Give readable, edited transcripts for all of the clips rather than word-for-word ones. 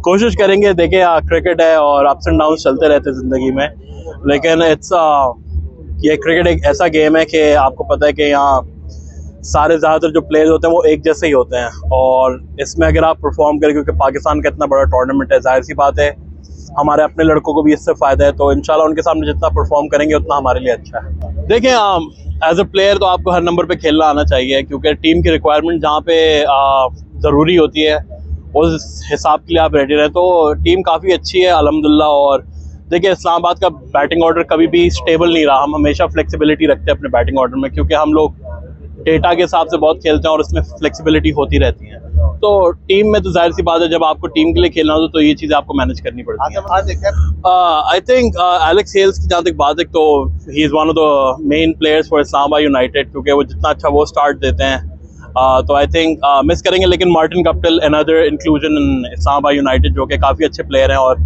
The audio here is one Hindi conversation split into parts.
कोशिश करेंगे। देखिए क्रिकेट है और अप्स एंड डाउन चलते रहते हैं ज़िंदगी में, लेकिन ये क्रिकेट एक ऐसा गेम है कि आपको पता है कि यहाँ सारे ज़्यादातर जो प्लेयर्स होते हैं वो एक जैसे ही होते हैं, और इसमें अगर आप परफॉर्म करें, क्योंकि पाकिस्तान का इतना बड़ा टूर्नामेंट है, जाहिर सी बात है हमारे अपने लड़कों को भी इससे फ़ायदा है, तो इंशाल्लाह उनके सामने जितना परफॉर्म करेंगे उतना हमारे लिए अच्छा है। देखें एज अ प्लेयर तो आपको हर नंबर पे खेलना आना चाहिए, क्योंकि टीम की रिक्वायरमेंट जहाँ पे ज़रूरी होती है उस हिसाब के लिए आप रेडी रहें। तो टीम काफ़ी अच्छी है अल्हम्दुलिल्लाह। और देखिए इस्लामाबाद का बैटिंग ऑर्डर कभी भी स्टेबल नहीं रहा, हम हमेशा फ्लेक्सिबिलिटी रखते हैं अपने बैटिंग ऑर्डर में, क्योंकि हम लोग डेटा के हिसाब से बहुत खेलते हैं और उसमें फ्लेक्सिबिलिटी होती रहती है। तो टीम में तो जाहिर सी बात है जब आपको टीम के लिए खेलना हो तो ये चीज़ें आपको मैनेज करनी पड़ती है। आई थिंक एलेक्स हेल्स की जहाँ तक बात है तो he is one of the main players for Islamabad United, क्योंकि वो जितना अच्छा वो स्टार्ट देते हैं तो आई थिंक मिस करेंगे। लेकिन Martin Guptill another inclusion in Islamabad United, जो कि काफ़ी अच्छे प्लेयर हैं, और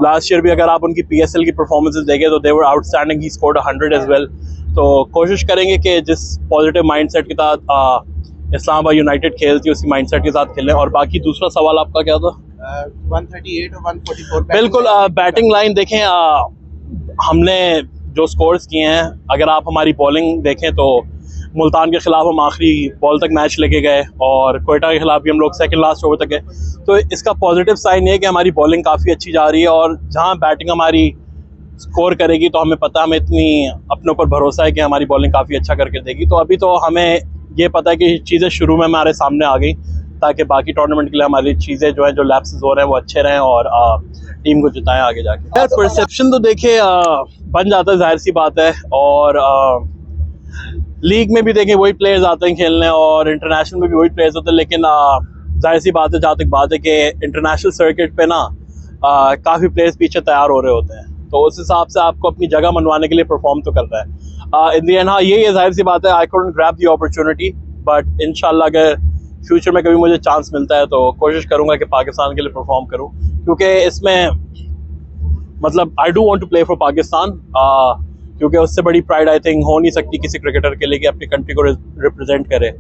लास्ट ईयर भी अगर आप उनकी PSL की परफॉर्मेंसेज देखें तो they were outstanding, he scored 100 as well. तो कोशिश करेंगे कि जिस पॉजिटिव माइंडसेट के साथ इस्लामाबाद यूनाइटेड खेलती है उसी माइंडसेट के साथ खेलें। और बाकी दूसरा सवाल आपका क्या था? 138 और 144 बिल्कुल, बैटिंग लाइन देखें, हमने जो स्कोर्स किए हैं, अगर आप हमारी बॉलिंग देखें तो मुल्तान के खिलाफ हम आखिरी बॉल तक मैच लेके गए और कोयटा के खिलाफ भी हम लोग सेकंड लास्ट ओवर तक गए। तो इसका पॉजिटिव साइन ये है कि हमारी बॉलिंग काफ़ी अच्छी जा रही है, और जहाँ बैटिंग हमारी स्कोर करेगी तो हमें पता, हमें इतनी अपने ऊपर भरोसा है कि हमारी बॉलिंग काफ़ी अच्छा करके देगी। तो अभी तो हमें ये पता है कि चीज़ें शुरू में हमारे सामने आ गई, ताकि बाकी टूर्नामेंट के लिए हमारी चीज़ें जो हैं, जो लैप्सेस हो रहे हैं वो अच्छे रहें और टीम को जिताएं आगे जाके। यार परसेप्शन तो देखिए बन जाता है, जाहिर सी बात है। और लीग में भी देखें वही प्लेयर्स आते हैं खेलने, और इंटरनेशनल में भी वही प्लेयर्स होते हैं, लेकिन जाहिर सी बात है जहाँ तक बात है कि इंटरनेशनल सर्किट पे ना काफ़ी प्लेयर्स पीछे तैयार हो रहे होते हैं, तो उस हिसाब से आपको अपनी जगह मनवाने के लिए परफॉर्म तो करना है। इन दी एंड हाँ यही है, जाहिर सी बात है I couldn't grab the opportunity, but इंशाल्लाह अगर फ्यूचर में कभी मुझे चांस मिलता है तो कोशिश करूँगा कि पाकिस्तान के लिए परफॉर्म करूँ, क्योंकि इसमें मतलब I do want to play for Pakistan, क्योंकि उससे बड़ी प्राइड आई थिंक हो नहीं सकती किसी क्रिकेटर के लिए कि अपनी कंट्री को रिप्रेजेंट करे।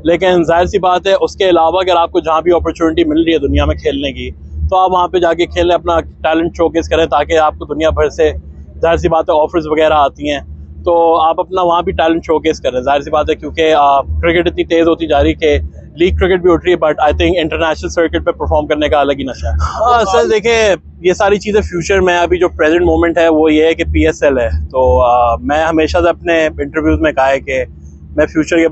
लेकिन जाहिर सी बात है उसके अलावा अगर आपको जहाँ भी अपॉर्चुनिटी मिल रही है दुनिया में खेलने की, तो आप वहाँ पे जाके खेलें, अपना टैलेंट शोकेस करें, ताकि आपको दुनिया भर से जाहिर सी बात है ऑफर्स वगैरह आती हैं, तो आप अपना वहाँ भी टैलेंट शोकेस करें। जाहिर सी बात है क्योंकि क्रिकेट इतनी तेज़ होती जा रही है कि लीग क्रिकेट भी उठ रही है, but I think international circuit पे परफॉर्म करने का अलग ही नशा है। हाँ सर, देखिए ये सारी चीज़ें फ्यूचर में, अभी जो प्रेजेंट मोमेंट है वो ये है कि PSL है। तो मैं हमेशा से अपने इंटरव्यूज़ में कहा है कि मैं फ्यूचर के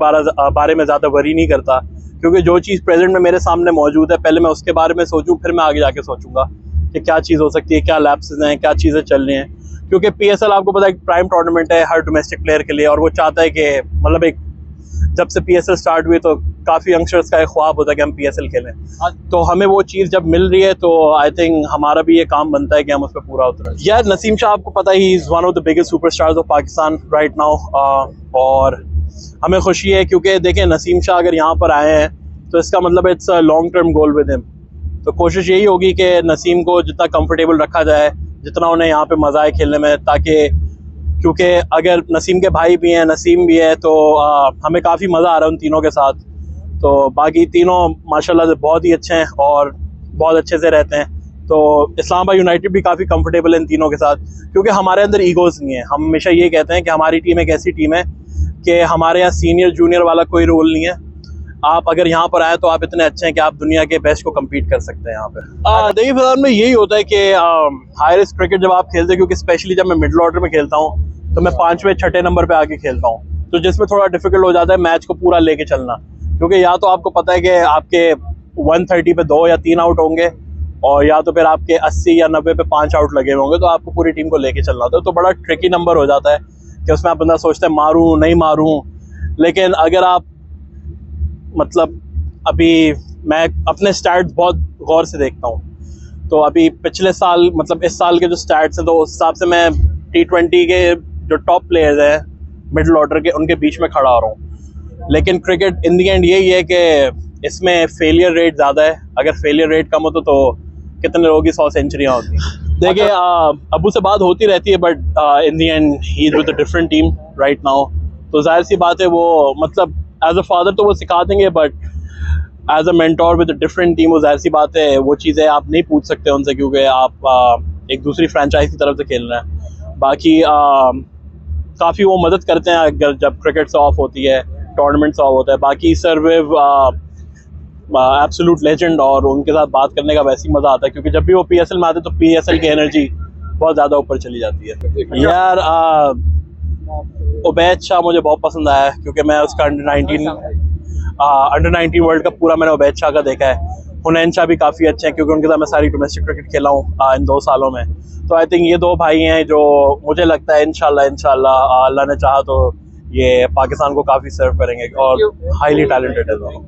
बारे में ज़्यादा वरी नहीं करता, क्योंकि जो चीज़ प्रेजेंट में मेरे सामने मौजूद है पहले मैं उसके बारे में सोचूं, फिर मैं आगे जाके सोचूंगा कि क्या चीज़ हो सकती है, क्या लैप्सेस हैं, क्या चीज़ें चल रही हैं। क्योंकि PSL आपको पता है प्राइम टूर्नामेंट है हर डोमेस्टिक प्लेयर के लिए, और वो चाहता है कि मतलब एक जब से PSL स्टार्ट हुई तो काफ़ी यंगस्टर्स का एक ख्वाब होता है कि हम PSL खेलें, तो हमें वो चीज़ जब मिल रही है तो आई थिंक हमारा भी ये काम बनता है कि हम उस पर पूरा उतरें। यार नसीम शाह आपको पता he is one of the biggest superstars of Pakistan right now, और हमें खुशी है क्योंकि देखें नसीम शाह अगर यहाँ पर आए हैं तो इसका मतलब it's a long term goal with him. तो कोशिश यही होगी कि नसीम को जितना कंफर्टेबल रखा जाए, जितना उन्हें यहाँ पे मज़ा आए खेलने में, ताकि क्योंकि अगर नसीम के भाई भी हैं, नसीम भी है, तो हमें काफ़ी मज़ा आ रहा है उन तीनों के साथ। तो बाकी तीनों माशाल्लाह से बहुत ही अच्छे हैं और बहुत अच्छे से रहते हैं। तो इस्लामाबाद यूनाइटेड भी काफ़ी कंफर्टेबल है इन तीनों के साथ, क्योंकि हमारे अंदर ईगोज़ नहीं है। हम हमेशा ये कहते हैं कि हमारी टीम एक ऐसी टीम है कि हमारे यहाँ सीनियर जूनियर वाला कोई रोल नहीं है। आप अगर यहाँ पर आए तो आप इतने अच्छे हैं कि आप दुनिया के बेस्ट को कम्पीट कर सकते हैं यहाँ पे। देखिए फिलहाल में यही होता है कि हाई रिस्क क्रिकेट जब आप खेलते हैं, क्योंकि स्पेशली जब मैं मिडिल ऑर्डर में खेलता हूँ तो मैं 5वें 6ठे नंबर पे आके खेलता हूँ, तो जिसमें थोड़ा डिफिकल्ट हो जाता है मैच को पूरा लेके चलना, क्योंकि या तो आपको पता है कि आपके 130 पे 2 या 3 आउट होंगे, और या तो फिर आपके 80 या 90 पे 5 आउट लगे होंगे, तो आपको पूरी टीम को लेके चलना होता है। तो बड़ा ट्रिकी नंबर हो जाता है कि उसमें आप बंदा सोचता है मारूं नहीं मारूं। लेकिन अगर आप मतलब अभी मैं अपने स्टैट्स बहुत गौर से देखता हूँ, तो अभी पिछले साल मतलब इस साल के जो स्टैट्स हैं तो उस हिसाब से मैं T20 के जो टॉप प्लेयर्स हैं मिडिल ऑर्डर के उनके बीच में खड़ा हो रहा हूँ। लेकिन क्रिकेट इन दी एंड यही है कि इसमें फेलियर रेट ज़्यादा है। अगर फेलियर रेट कम होता तो कितने लोगों की 100 सेंचुरियाँ होती। देखिए अबू से बात होती रहती है, but in the and he is with a different team right now, तो जाहिर सी बात है वो मतलब एज अ फादर तो वो सिखा देंगे, but as a mentor with different team, वो जाहिर सी बात है वो चीज़ें आप नहीं पूछ सकते उनसे, क्योंकि आप एक दूसरी फ्रेंचाइज की तरफ से खेल रहे हैं। बाकी काफ़ी वो मदद करते हैं अगर जब क्रिकेट से ऑफ होती है, टूर्नामेंट से ऑफ होता है। बाकी सर्विव एब्सोल्यूट लेजेंड, और उनके साथ बात करने का वैसे ही मज़ा आता है, क्योंकि जब भी वो PSL में आते हैं तो PSL की एनर्जी बहुत ज़्यादा ऊपर चली जाती है। यार उबैद शाह मुझे बहुत पसंद आया है, क्योंकि मैं उसका अंडर 19 वर्ल्ड कप पूरा मैंने उबैद शाह का देखा है। हुनैन शाह भी काफ़ी अच्छे हैं, क्योंकि उनके साथ मैं सारी डोमेस्टिक क्रिकेट खेला हूँ इन 2 सालों में। तो आई थिंक ये 2 भाई हैं जो मुझे लगता है इंशाल्लाह अल्लाह ने चाहा तो ये पाकिस्तान को काफ़ी सर्व करेंगे, और हाईली टैलेंटेड है दोनों।